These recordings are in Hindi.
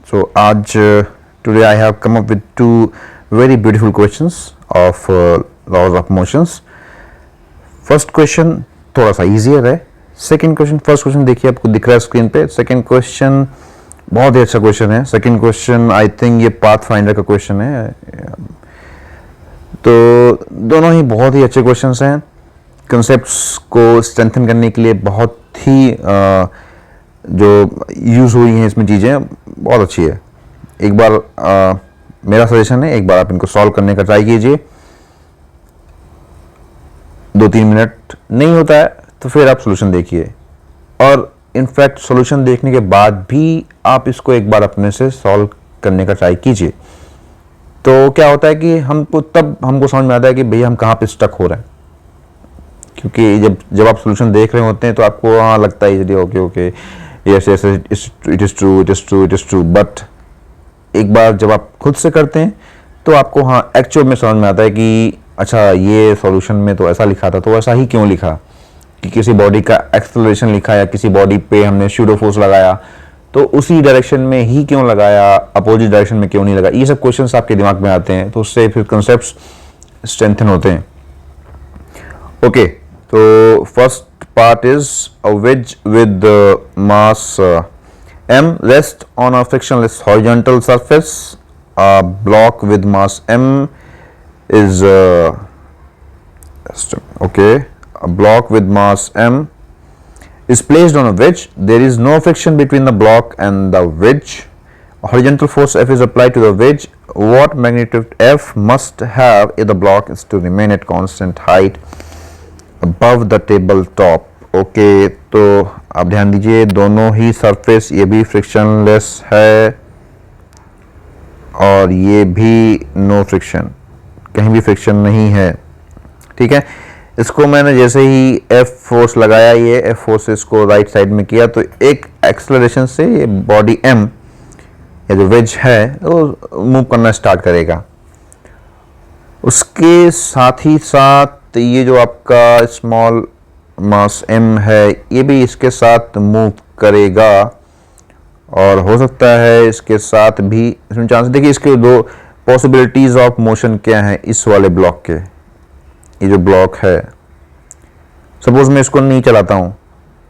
So today I have come up with two very beautiful questions of laws of motions. First question थोड़ा सा इजियर है. सेकंड क्वेश्चन, फर्स्ट क्वेश्चन देखिए आपको दिख रहा है स्क्रीन पे. सेकंड क्वेश्चन बहुत ही अच्छा क्वेश्चन है. सेकंड क्वेश्चन आई थिंक ये पाथ फाइंडर का क्वेश्चन है. तो दोनों ही बहुत ही अच्छे क्वेश्चंस हैं. कंसेप्ट्स को स्ट्रेंथन करने के लिए बहुत ही जो यूज़ हुई हैं इसमें चीज़ें बहुत अच्छी है. एक बार मेरा सजेशन है, एक बार आप इनको सॉल्व करने का ट्राई कीजिए. 2-3 मिनट नहीं होता है तो फिर आप सॉल्यूशन देखिए, और इनफैक्ट सॉल्यूशन देखने के बाद भी आप इसको एक बार अपने से सॉल्व करने का ट्राई कीजिए. तो क्या होता है कि हमको समझ में आता है कि भैया हम कहाँ पे स्टक हो रहे हैं. क्योंकि जब आप सॉल्यूशन देख रहे होते हैं तो आपको हाँ लगता है okay yes it is true, but एक बार जब आप खुद से करते हैं तो आपको हाँ एक्चुअल में समझ में आता है कि अच्छा ये सॉल्यूशन में तो ऐसा लिखा था, तो ऐसा ही क्यों लिखा. कि किसी बॉडी का एक्सेलरेशन लिखा या किसी बॉडी पे हमने सूडो फोर्स लगाया तो उसी डायरेक्शन में ही क्यों लगाया, अपोजिट डायरेक्शन में क्यों नहीं लगाया. ये सब क्वेश्चंस आपके दिमाग में आते हैं तो उससे फिर कंसेप्ट्स स्ट्रेंथन होते हैं. ओके, तो first part is a wedge with mass m rests on a frictionless horizontal surface. A block with mass m is a block with mass m is placed on a wedge. There is no friction between the block and the wedge. A horizontal force F is applied to the wedge. What magnitude F must have if the block is to remain at constant height above the table top. Okay, तो आप ध्यान दीजिए दोनों ही सरफेस, ये भी फ्रिक्शनलेस है और ये भी नो फ्रिक्शन, कहीं भी फ्रिक्शन नहीं है. ठीक है, इसको मैंने जैसे ही F फोर्स लगाया, ये F फोर्स इसको राइट साइड में किया तो एक एक्सेलरेशन से ये बॉडी M या जो वेज है वो मूव करना स्टार्ट करेगा. उसके साथ ही साथ ये जो आपका स्मॉल मास m है ये भी इसके साथ मूव करेगा, और हो सकता है इसके साथ भी इसमें चांस. देखिए इसके दो पॉसिबिलिटीज ऑफ मोशन क्या हैं इस वाले ब्लॉक के. ये जो ब्लॉक है, सपोज मैं इसको नहीं चलाता हूँ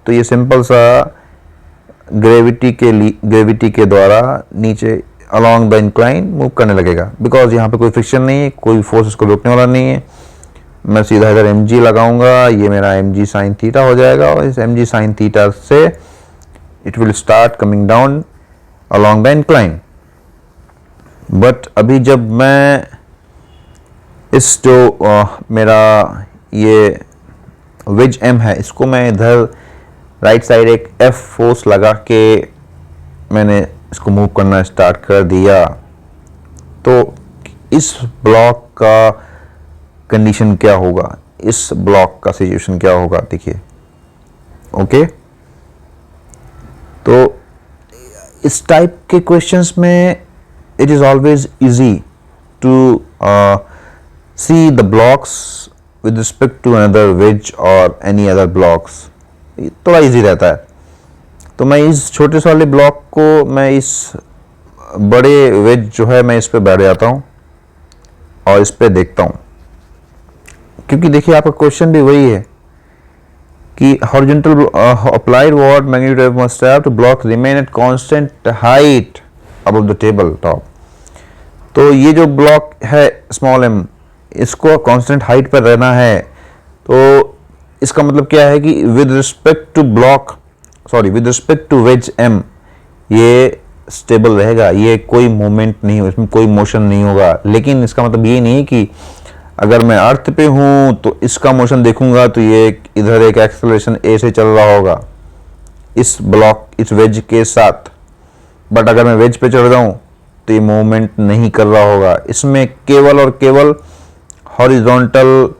तो ये सिंपल सा ग्रेविटी के द्वारा नीचे अलोंग द इंक्लाइन मूव करने लगेगा, बिकॉज यहाँ पे कोई फ्रिक्शन नहीं है, कोई फोर्स इसको रोकने वाला नहीं है. मैं सीधा इधर mg लगाऊंगा, ये मेरा mg साइन थीटा हो जाएगा, और इस mg साइन थीटा से it will start coming down along the incline. But अभी जब मैं इस जो मेरा ये वेज m है इसको मैं इधर राइट साइड एक F फोर्स लगा के मैंने इसको मूव करना स्टार्ट कर दिया, तो इस ब्लॉक का कंडीशन क्या होगा, इस ब्लॉक का सिचुएशन क्या होगा देखिए. ओके, तो इस टाइप के क्वेश्चंस में it is always easy to see the blocks with respect to another wedge और एनी अदर ब्लॉक्स. थोड़ा इजी रहता है. तो मैं इस छोटे से वाले ब्लॉक को मैं इस बड़े वेज जो है मैं इस पे बैठ जाता हूँ और इस पे देखता हूँ, क्योंकि देखिए आपका क्वेश्चन भी वही है कि horizontal applied what magnitude must have to block remain at constant height above the table top. तो ये जो ब्लॉक है स्मॉल m, इसको कांस्टेंट हाइट पर रहना है. तो इसका मतलब क्या है कि with respect to wedge m ये स्टेबल रहेगा, ये कोई मूवमेंट नहीं हो, इसमें कोई मोशन नहीं होगा. लेकिन इसका मतलब ये नहीं कि अगर मैं अर्थ पे हूँ तो इसका मोशन देखूंगा तो ये इधर एक एक्सेलरेशन ए से चल रहा होगा इस ब्लॉक इस वेज के साथ, बट अगर मैं वेज पे चढ़ जाऊँ तो ये मूवमेंट नहीं कर रहा होगा. इसमें केवल और केवल हॉरिजॉन्टल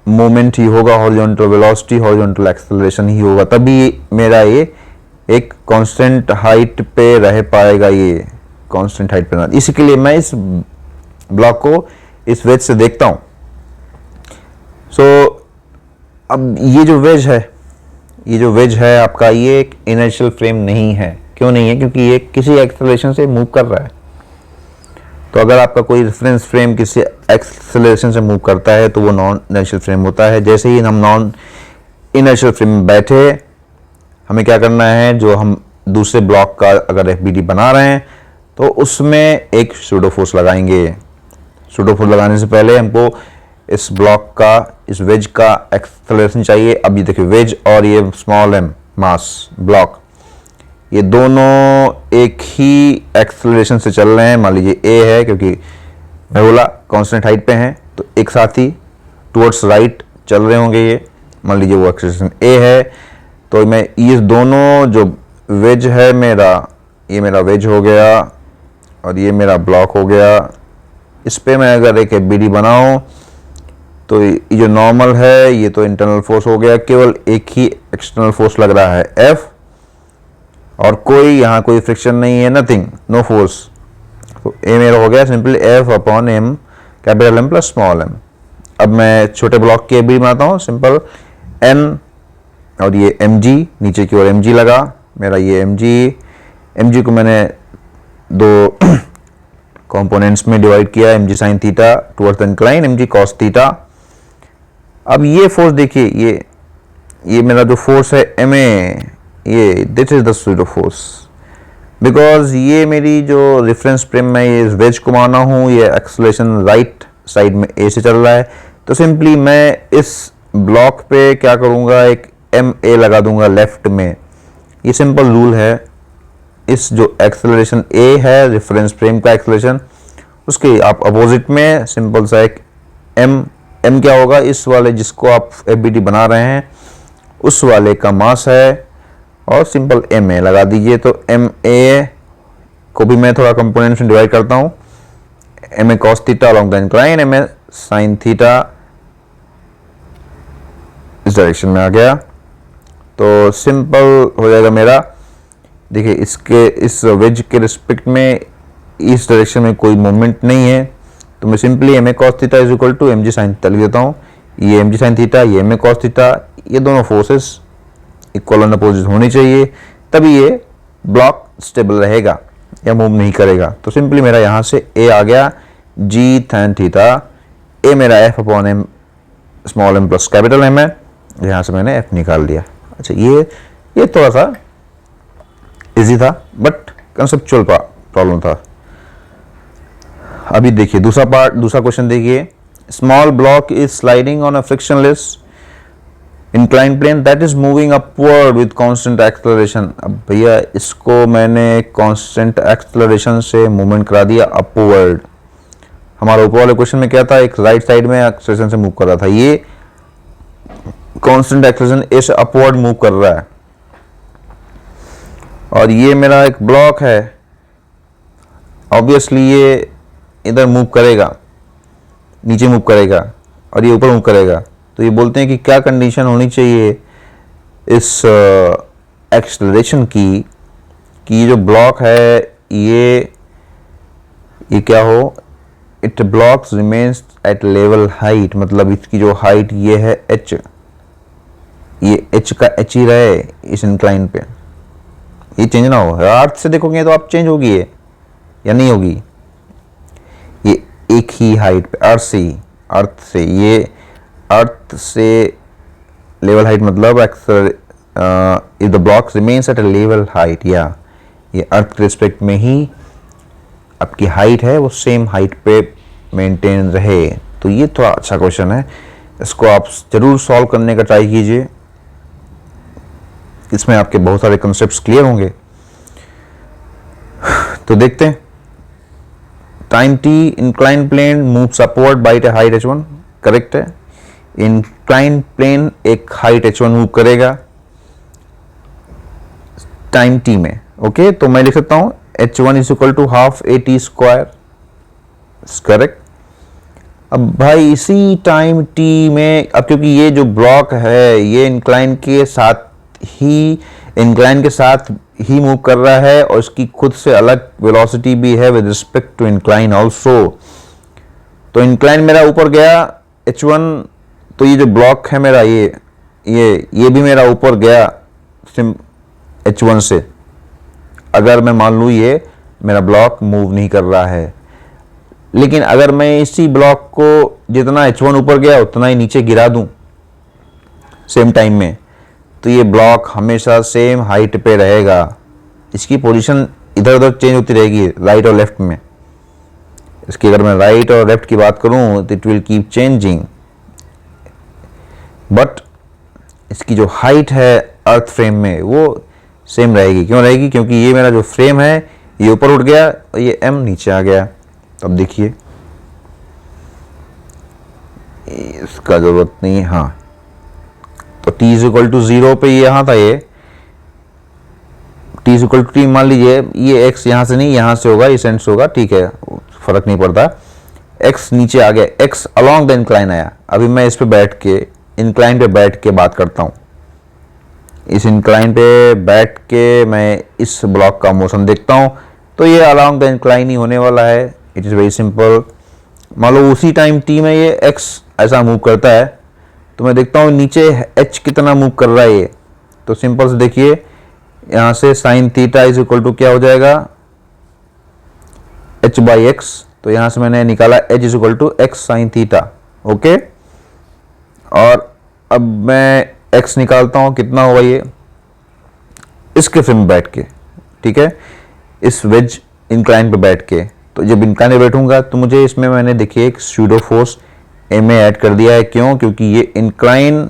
मूवमेंट ही होगा, हॉरिजॉन्टल वेलोसिटी, हॉरिजॉन्टल एक्सेलरेशन ही होगा, तभी मेरा ये एक कांस्टेंट हाइट पे रह पाएगा. ये कांस्टेंट हाइट पे ना, इसी के लिए मैं इस ब्लॉक को इस वेज से देखता हूं. सो अब ये जो वेज है आपका, ये एक इनर्शियल फ्रेम नहीं है. क्यों नहीं है? क्योंकि ये किसी एक्सेलरेशन से मूव कर रहा है। तो अगर आपका कोई रेफरेंस फ्रेम किसी एक्सेलरेशन से मूव करता है तो वो नॉन इनर्शियल फ्रेम होता है। जैसे ही हम नॉन इनर्शियल फ्रेम में बैठे, हमें क्या करना है, जो हम दूसरे ब्लॉक का अगर एफबीडी बना रहे हैं तो उसमें एक सूडो फोर्स लगाएंगे। सूडो फोर्स लगाने से पहले हमको इस ब्लॉक का, इस वेज का एक्सेलरेशन चाहिए। अब ये देखिए, वेज और ये स्मॉल एम मास ब्लॉक, ये दोनों एक ही एक्सेलरेशन से चल रहे हैं। मान लीजिए ए है, क्योंकि मैं बोला कांस्टेंट हाइट पे हैं, तो एक साथ ही टुवर्ड्स राइट चल रहे होंगे ये। मान लीजिए वो एक्सेलरेशन ए है, तो मैं ये दोनों जो वेज है मेरा, ये मेरा वेज हो गया और ये मेरा ब्लॉक हो गया। इस पे मैं अगर एक एफबीडी बनाऊं तो ये जो नॉर्मल है ये तो इंटरनल फोर्स हो गया, केवल एक ही एक्सटर्नल फोर्स लग रहा है एफ, और कोई यहाँ कोई फ्रिक्शन नहीं है, नथिंग, नो फोर्स। तो ए मेरा हो गया simply F upon M, capital M plus small m. अब मैं छोटे ब्लॉक की एफबीडी बनाता हूँ, सिंपल एन और ये एम जी, नीचे की ओर एम जी लगा मेरा, ये एम जी को मैंने दो कंपोनेंट्स में डिवाइड किया, m g sine theta towards the incline, m g cos theta. अब ये फोर्स देखिए, ये मेरा जो फोर्स है एम ए, ये this is the pseudo force, because ये मेरी जो रेफरेंस फ्रेम में ये वेज को माना हूँ, ये एक्सेलरेशन राइट साइड में ए से चल रहा है। तो सिंपली मैं इस ब्लॉक पे क्या करूँगा, एक एम ए लगा दूंगा लेफ्ट में। ये सिंपल रूल है, इस जो एक्सेलरेशन ए है रेफरेंस फ्रेम का एक्सेलरेशन, उसके आप अपोजिट में सिंपल सा एक एम क्या होगा, इस वाले जिसको आप एफबीडी बना रहे हैं उस वाले का मास है, और सिंपल एम ए लगा दीजिए। तो एम ए को भी मैं थोड़ा कंपोनेंट्स में डिवाइड करता हूँ, m a cos theta along the incline, m a sine theta इस डायरेक्शन में आ गया। तो सिंपल हो जाएगा मेरा, देखिए इसके इस वेज के रिस्पेक्ट में इस डायरेक्शन में कोई मोमेंट नहीं है, तो मैं simply m a cos theta is equal to m g sine theta लिख देता हूँ। ये एम जी साइन थीटा, ये एम ए कॉस थीटा, ये दोनों फोर्सेस इक्वल एंड अपोजिट होनी चाहिए, तभी ये ब्लॉक स्टेबल रहेगा या मूव नहीं करेगा। तो सिंपली मेरा यहाँ से ए आ गया जी tan थीटा, ए मेरा F upon m small m plus capital M है, यहाँ से मैंने एफ निकाल दिया। अच्छा, ये थोड़ा सा इजी था बट कंसेप्चुअल प्रॉब्लम था। अभी देखिए दूसरा क्वेश्चन देखिए, small block is sliding on a frictionless incline plane that is moving upward with constant acceleration. अब भैया इसको मैंने कांस्टेंट एक्सेलरेशन से मूवमेंट करा दिया अपवर्ड। हमारा ऊपर वाले क्वेश्चन में क्या था, एक राइट साइड में एक्सेलरेशन से मूव कर रहा था, ये कांस्टेंट एक्सेलरेशन ए से अपवर्ड मूव कर रहा है, और ये मेरा एक ब्लॉक है, ऑब्वियसली ये इधर मूव करेगा, नीचे मूव करेगा और ये ऊपर मूव करेगा। तो ये बोलते हैं कि क्या कंडीशन होनी चाहिए इस एक्सेलरेशन की, कि ये जो ब्लॉक है ये क्या हो, it blocks remains at level height, मतलब इसकी जो हाइट ये है एच, ये एच का एच ही रहे इस इंक्लाइन पे, ये चेंज ना हो। अर्थ से देखोगे तो आप चेंज होगी ये या नहीं होगी, ये एक ही हाइट पे, अर्थ से लेवल हाइट, मतलब if the block remains at a level height, या ये अर्थ के रिस्पेक्ट में ही आपकी हाइट है वो सेम हाइट पे मेंटेन रहे। तो ये थोड़ा अच्छा क्वेश्चन है, इसको आप जरूर सॉल्व करने का ट्राई कीजिए, इसमें आपके बहुत सारे कॉन्सेप्ट्स क्लियर होंगे। तो देखते हैं, time t incline plane moves upward by a height h1, correct है। इंक्लाइन प्लेन एक हाइट h1 मूव करेगा टाइम t में, ओके। तो मैं लिख सकता हूं h1 is equal to half a t square, correct. अब भाई इसी टाइम t में, अब क्योंकि ये जो ब्लॉक है ये इंक्लाइन के साथ ही मूव कर रहा है और इसकी खुद से अलग वेलोसिटी भी है with respect to incline also. तो इंक्लाइन मेरा ऊपर गया h1, तो ये जो ब्लॉक है मेरा ये भी मेरा ऊपर गया h1 से। अगर मैं मान लूँ ये मेरा ब्लॉक मूव नहीं कर रहा है, लेकिन अगर मैं इसी ब्लॉक को जितना H1 ऊपर गया उतना ही नीचे गिरा दूं सेम टाइम में, तो ये ब्लॉक हमेशा सेम हाइट पे रहेगा। इसकी पोजीशन इधर उधर चेंज होती रहेगी राइट और लेफ्ट में। इसकी अगर मैं राइट और लेफ्ट की बात करूं तो it will keep changing, but इसकी जो हाइट है अर्थ फ्रेम में वो सेम रहेगी। क्यों रहेगी? क्योंकि ये मेरा जो फ्रेम है ये ऊपर उठ गया और ये m नीचे आ गया। अब देखिए इसका जरूरत नहीं, हाँ तो t इज इक्वल टू 0 पे यहाँ था, ये t is equal to t मान लीजिए, ये x यहाँ से नहीं यहाँ से होगा, ये सेंस होगा, ठीक है फर्क नहीं पड़ता। x नीचे आ गया, x अलोंग द इंक्लाइन आया। अभी मैं इस पे बैठ के इंक्लाइन पे बैठ के बात करता हूँ। इस इंक्लाइन पे बैठ के मैं इस ब्लॉक का मोशन देखता हूँ तो ये अलोंग द इंक्लाइन ही होने वाला है। It is very simple. मान लो उसी टाइम t में ये x ऐसा मूव करता है तो मैं देखता हूँ नीचे h कितना मूव कर रहा है ये। तो सिंपल से देखिए यहाँ से sine theta is equal to क्या हो जाएगा, h बाई एक्स। तो यहाँ से मैंने निकाला h is equal to x sine theta. Okay, और अब मैं x निकालता हूँ, कितना होगा ये इसके फ्रेम में बैठ के, ठीक है, इस वेज इंक्लाइन पे बैठ के। तो जब इंक्लाइन पे बैठूंगा तो मुझे इसमें मैंने देखिए एक स्यूडो फोर्स ma ऐड कर दिया है। क्यों? क्योंकि ये इंक्लाइन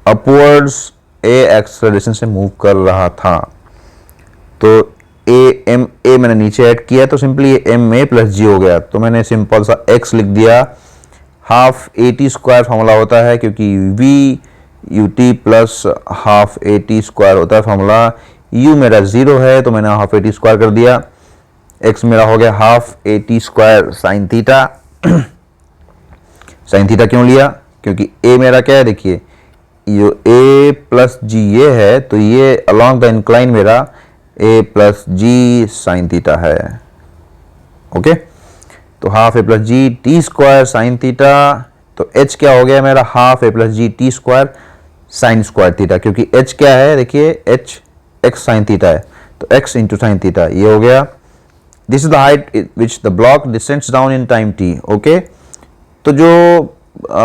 अपवर्ड्स a एक्सेलरेशन से मूव कर रहा था। तो ma मैंने नीचे ऐड किया तो सिंपली ये ma प्लस g हो गया। तो मैंने सिंपल सा x लिख दिया। हाफ at स्क्वायर फॉर्मूला होता है क्योंकि v ut plus half at square होता है फॉर्मूला। u मेरा 0 है तो मैंने हाफ at स्क्वायर कर दिया। x मेरा हो गया half at square sine theta. Sine theta क्यों लिया? क्योंकि a मेरा क्या है, देखिए ये a प्लस जी ये है तो ये अलोंग द इंक्लाइन मेरा a plus g sine theta है। ओके, तो half a plus g t square sine theta. तो h क्या हो गया मेरा, half a plus g t square sine square theta. क्योंकि h क्या है, देखिए h x साइन थीटा है तो x इंटू साइन थीटा ये हो गया। This is the height which the block descends down in time t। Okay, तो जो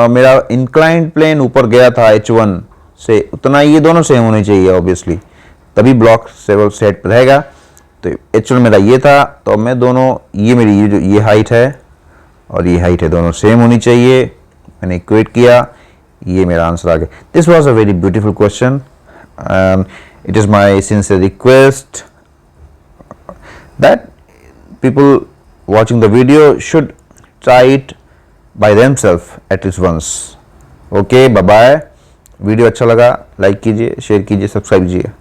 मेरा इंक्लाइंड प्लेन ऊपर गया था h1 से उतना ये दोनों सेम होने चाहिए ऑब्वियसली, तभी ब्लॉक सेवल सेट पर रहेगा। तो h1 मेरा ये था तो मैं दोनों ये मेरी ये जो ये हाइट है और ये हाइट है दोनों सेम होनी चाहिए। मैंने इक्वेट किया, ये मेरा आंसर आ गया। This was a very beautiful question and it is my sincere request that people watching the video should try it by themselves at least once. Okay, bye bye. Video अच्छा लगा लाइक कीजिए, शेयर कीजिए, सब्सक्राइब कीजिए।